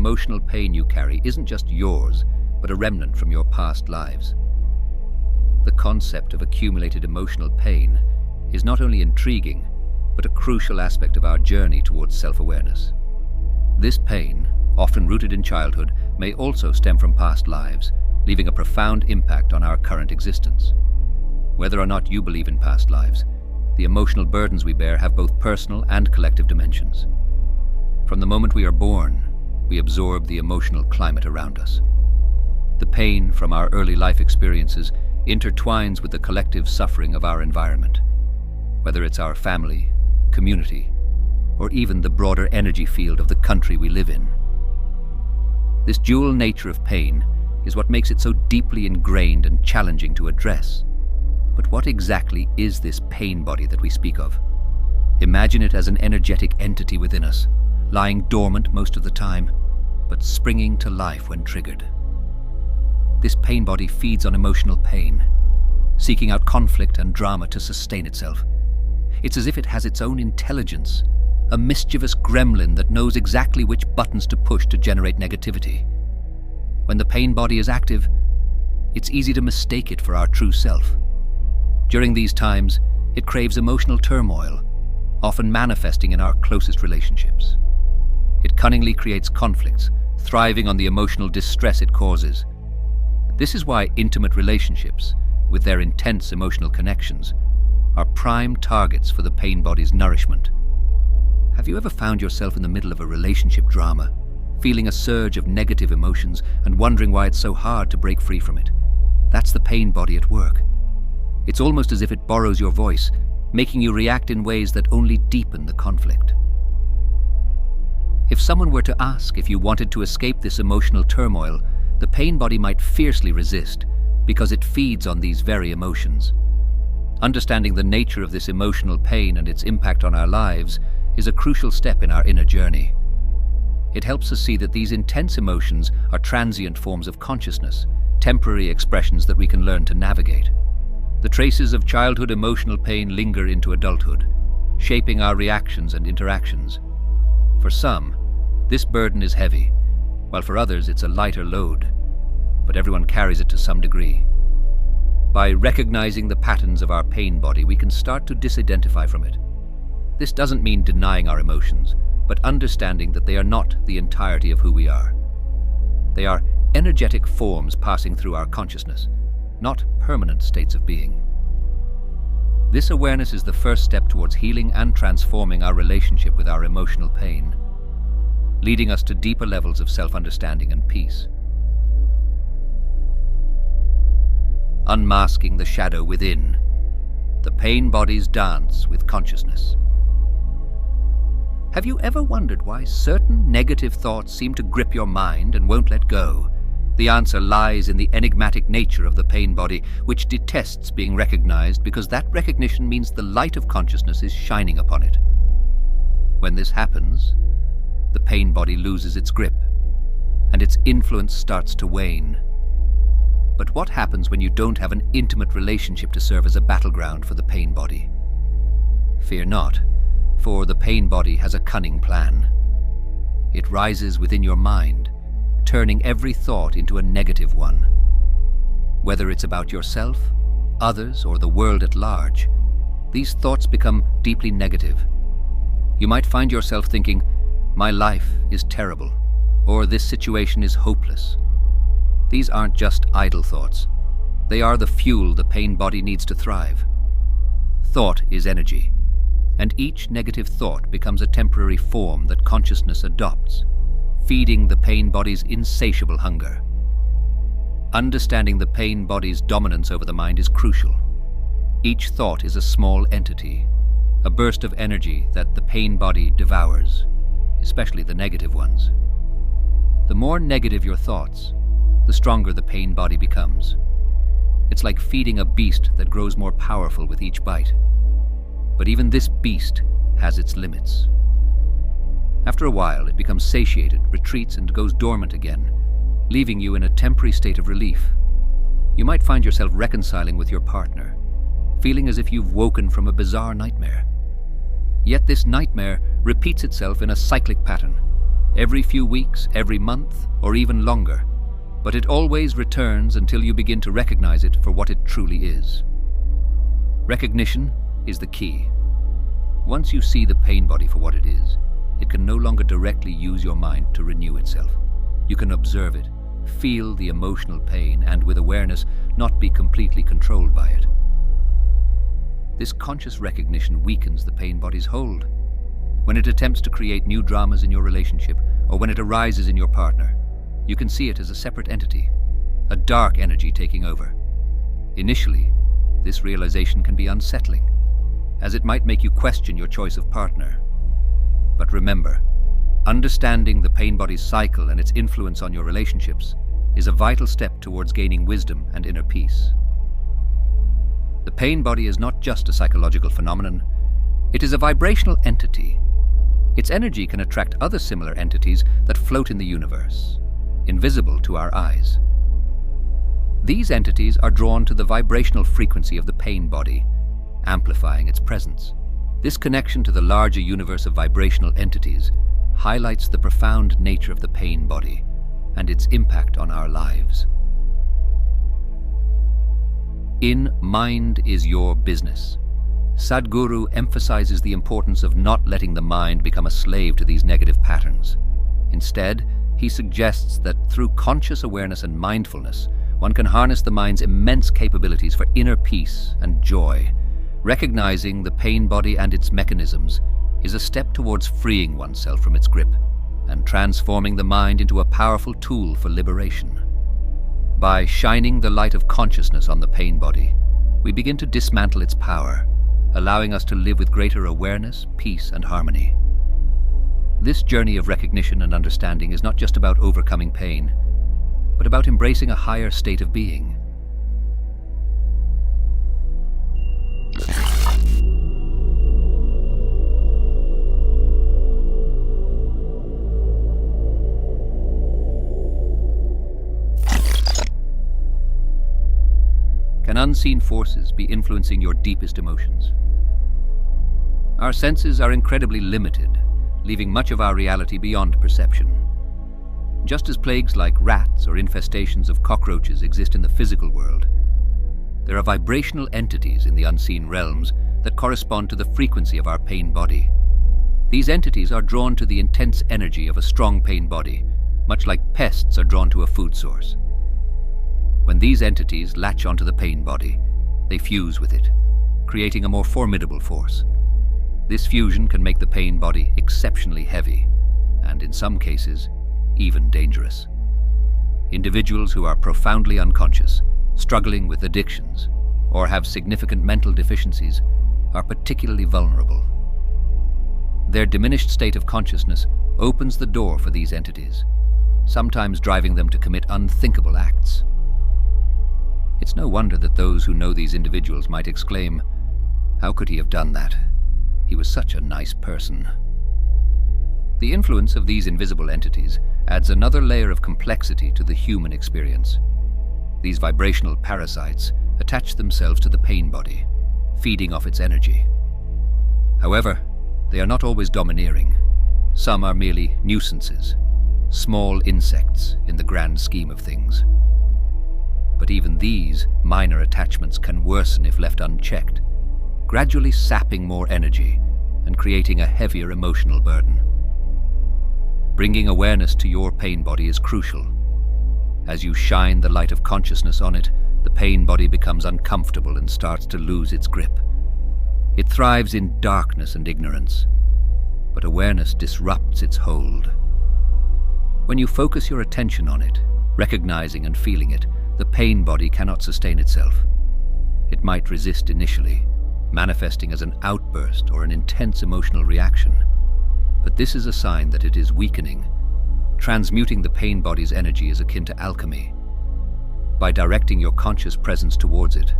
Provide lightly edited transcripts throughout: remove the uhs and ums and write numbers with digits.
emotional pain you carry isn't just yours, but a remnant from your past lives. The concept of accumulated emotional pain is not only intriguing, but a crucial aspect of our journey towards self-awareness. This pain, often rooted in childhood, may also stem from past lives, leaving a profound impact on our current existence. Whether or not you believe in past lives, the emotional burdens we bear have both personal and collective dimensions. From the moment we are born, we absorb the emotional climate around us. The pain from our early life experiences intertwines with the collective suffering of our environment, whether it's our family, community, or even the broader energy field of the country we live in. This dual nature of pain is what makes it so deeply ingrained and challenging to address. But what exactly is this pain body that we speak of? Imagine it as an energetic entity within us, lying dormant most of the time, but springing to life when triggered. This pain body feeds on emotional pain, seeking out conflict and drama to sustain itself. It's as if it has its own intelligence, a mischievous gremlin that knows exactly which buttons to push to generate negativity. When the pain body is active, it's easy to mistake it for our true self. During these times, it craves emotional turmoil, often manifesting in our closest relationships. It cunningly creates conflicts, thriving on the emotional distress it causes. This is why intimate relationships, with their intense emotional connections, are prime targets for the pain body's nourishment. Have you ever found yourself in the middle of a relationship drama, feeling a surge of negative emotions and wondering why it's so hard to break free from it? That's the pain body at work. It's almost as if it borrows your voice, making you react in ways that only deepen the conflict. If someone were to ask if you wanted to escape this emotional turmoil, the pain body might fiercely resist, because it feeds on these very emotions. Understanding the nature of this emotional pain and its impact on our lives is a crucial step in our inner journey. It helps us see that these intense emotions are transient forms of consciousness, temporary expressions that we can learn to navigate. The traces of childhood emotional pain linger into adulthood, shaping our reactions and interactions. For some, this burden is heavy, while for others it's a lighter load, but everyone carries it to some degree. By recognizing the patterns of our pain body, we can start to disidentify from it. This doesn't mean denying our emotions, but understanding that they are not the entirety of who we are. They are energetic forms passing through our consciousness, not permanent states of being. This awareness is the first step towards healing and transforming our relationship with our emotional pain, leading us to deeper levels of self-understanding and peace. Unmasking the shadow within, the pain body's dance with consciousness. Have you ever wondered why certain negative thoughts seem to grip your mind and won't let go? The answer lies in the enigmatic nature of the pain body, which detests being recognized because that recognition means the light of consciousness is shining upon it. When this happens, the pain body loses its grip, and its influence starts to wane. But what happens when you don't have an intimate relationship to serve as a battleground for the pain body? Fear not, for the pain body has a cunning plan. It rises within your mind, turning every thought into a negative one. Whether it's about yourself, others, or the world at large, these thoughts become deeply negative. You might find yourself thinking, "My life is terrible," or "This situation is hopeless." These aren't just idle thoughts. They are the fuel the pain body needs to thrive. Thought is energy, and each negative thought becomes a temporary form that consciousness adopts, feeding the pain body's insatiable hunger. Understanding the pain body's dominance over the mind is crucial. Each thought is a small entity, a burst of energy that the pain body devours, especially the negative ones. The more negative your thoughts, the stronger the pain body becomes. It's like feeding a beast that grows more powerful with each bite. But even this beast has its limits. After a while, it becomes satiated, retreats, and goes dormant again, leaving you in a temporary state of relief. You might find yourself reconciling with your partner, feeling as if you've woken from a bizarre nightmare. Yet this nightmare repeats itself in a cyclic pattern, every few weeks, every month, or even longer, but it always returns until you begin to recognize it for what it truly is. Recognition is the key. Once you see the pain body for what it is, it can no longer directly use your mind to renew itself. You can observe it, feel the emotional pain, and with awareness, not be completely controlled by it. This conscious recognition weakens the pain body's hold. When it attempts to create new dramas in your relationship, or when it arises in your partner, you can see it as a separate entity, a dark energy taking over. Initially, this realization can be unsettling, as it might make you question your choice of partner. But remember, understanding the pain body's cycle and its influence on your relationships is a vital step towards gaining wisdom and inner peace. The pain body is not just a psychological phenomenon, it is a vibrational entity. Its energy can attract other similar entities that float in the universe, invisible to our eyes. These entities are drawn to the vibrational frequency of the pain body, amplifying its presence. This connection to the larger universe of vibrational entities highlights the profound nature of the pain body and its impact on our lives. In Mind is Your Business, Sadhguru emphasizes the importance of not letting the mind become a slave to these negative patterns. Instead, he suggests that through conscious awareness and mindfulness, one can harness the mind's immense capabilities for inner peace and joy. Recognizing the pain body and its mechanisms is a step towards freeing oneself from its grip and transforming the mind into a powerful tool for liberation. By shining the light of consciousness on the pain body, we begin to dismantle its power, allowing us to live with greater awareness, peace, and harmony. This journey of recognition and understanding is not just about overcoming pain, but about embracing a higher state of being. Can unseen forces be influencing your deepest emotions? Our senses are incredibly limited, leaving much of our reality beyond perception. Just as plagues like rats or infestations of cockroaches exist in the physical world, there are vibrational entities in the unseen realms that correspond to the frequency of our pain body. These entities are drawn to the intense energy of a strong pain body, much like pests are drawn to a food source. When these entities latch onto the pain body, they fuse with it, creating a more formidable force. This fusion can make the pain body exceptionally heavy, and in some cases, even dangerous. Individuals who are profoundly unconscious, struggling with addictions, or have significant mental deficiencies are particularly vulnerable. Their diminished state of consciousness opens the door for these entities, sometimes driving them to commit unthinkable acts. It's no wonder that those who know these individuals might exclaim, "How could he have done that? He was such a nice person." The influence of these invisible entities adds another layer of complexity to the human experience. These vibrational parasites attach themselves to the pain body, feeding off its energy. However, they are not always domineering. Some are merely nuisances, small insects in the grand scheme of things. But even these minor attachments can worsen if left unchecked, gradually sapping more energy and creating a heavier emotional burden. Bringing awareness to your pain body is crucial. As you shine the light of consciousness on it, the pain body becomes uncomfortable and starts to lose its grip. It thrives in darkness and ignorance, but awareness disrupts its hold. When you focus your attention on it, recognizing and feeling it, the pain body cannot sustain itself. It might resist initially, manifesting as an outburst or an intense emotional reaction. But this is a sign that it is weakening. Transmuting the pain body's energy is akin to alchemy. By directing your conscious presence towards it,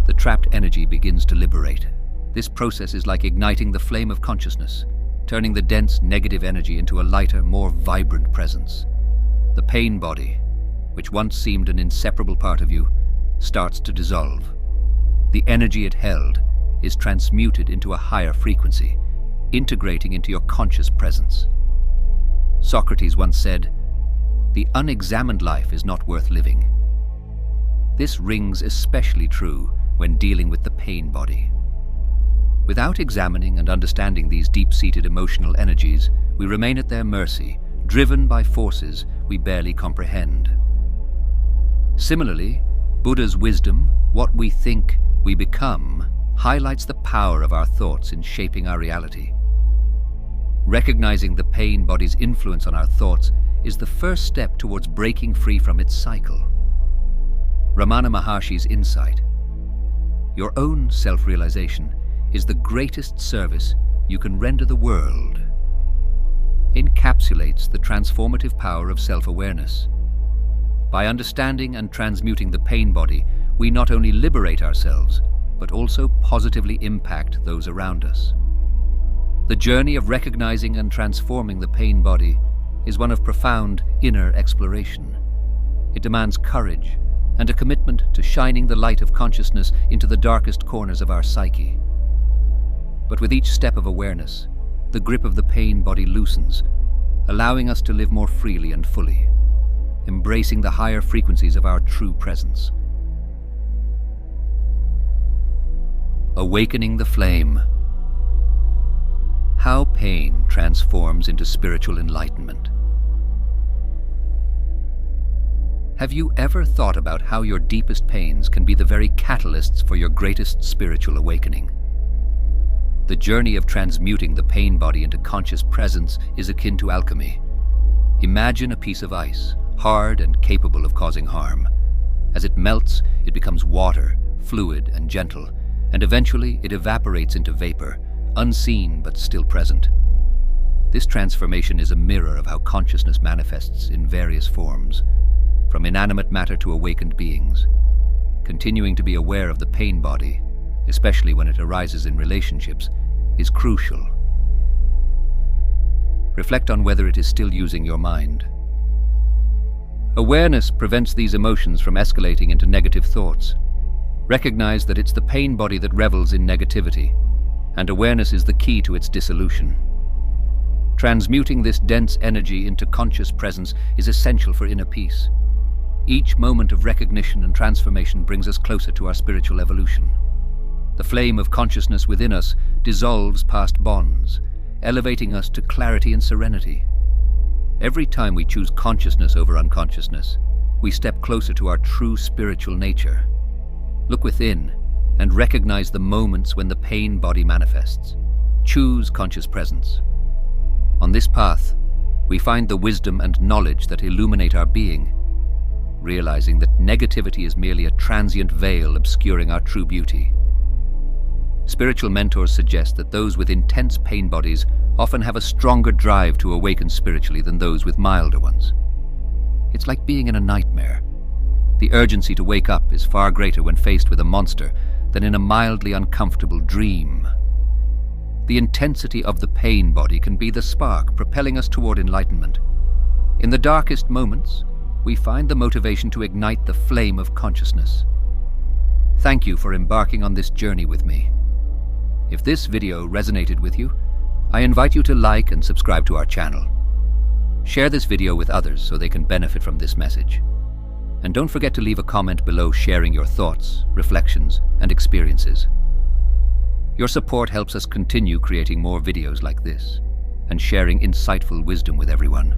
the trapped energy begins to liberate. This process is like igniting the flame of consciousness, turning the dense negative energy into a lighter, more vibrant presence. The pain body, which once seemed an inseparable part of you, starts to dissolve. The energy it held is transmuted into a higher frequency, integrating into your conscious presence. Socrates once said, "The unexamined life is not worth living." This rings especially true when dealing with the pain body. Without examining and understanding these deep-seated emotional energies, we remain at their mercy, driven by forces we barely comprehend. Similarly, Buddha's wisdom, "What we think, we become," highlights the power of our thoughts in shaping our reality. Recognizing the pain body's influence on our thoughts is the first step towards breaking free from its cycle. Ramana Maharshi's insight, "Your own self-realization is the greatest service you can render the world," encapsulates the transformative power of self-awareness. By understanding and transmuting the pain body, we not only liberate ourselves, but also positively impact those around us. The journey of recognizing and transforming the pain body is one of profound inner exploration. It demands courage and a commitment to shining the light of consciousness into the darkest corners of our psyche. But with each step of awareness, the grip of the pain body loosens, allowing us to live more freely and fully, embracing the higher frequencies of our true presence. Awakening the flame. How pain transforms into spiritual enlightenment. Have you ever thought about how your deepest pains can be the very catalysts for your greatest spiritual awakening? The journey of transmuting the pain body into conscious presence is akin to alchemy. Imagine a piece of ice, hard and capable of causing harm. As it melts, it becomes water, fluid and gentle, and eventually it evaporates into vapor, unseen but still present. This transformation is a mirror of how consciousness manifests in various forms, from inanimate matter to awakened beings. Continuing to be aware of the pain body, especially when it arises in relationships, is crucial. Reflect on whether it is still using your mind. Awareness prevents these emotions from escalating into negative thoughts. Recognize that it's the pain body that revels in negativity, and awareness is the key to its dissolution. Transmuting this dense energy into conscious presence is essential for inner peace. Each moment of recognition and transformation brings us closer to our spiritual evolution. The flame of consciousness within us dissolves past bonds, elevating us to clarity and serenity. Every time we choose consciousness over unconsciousness, we step closer to our true spiritual nature. Look within and recognize the moments when the pain body manifests. Choose conscious presence. On this path, we find the wisdom and knowledge that illuminate our being, realizing that negativity is merely a transient veil obscuring our true beauty. Spiritual mentors suggest that those with intense pain bodies often have a stronger drive to awaken spiritually than those with milder ones. It's like being in a nightmare. The urgency to wake up is far greater when faced with a monster than in a mildly uncomfortable dream. The intensity of the pain body can be the spark propelling us toward enlightenment. In the darkest moments, we find the motivation to ignite the flame of consciousness. Thank you for embarking on this journey with me. If this video resonated with you, I invite you to like and subscribe to our channel. Share this video with others so they can benefit from this message. And don't forget to leave a comment below sharing your thoughts, reflections, and experiences. Your support helps us continue creating more videos like this and sharing insightful wisdom with everyone.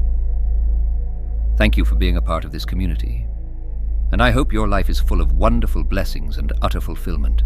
Thank you for being a part of this community, and I hope your life is full of wonderful blessings and utter fulfillment.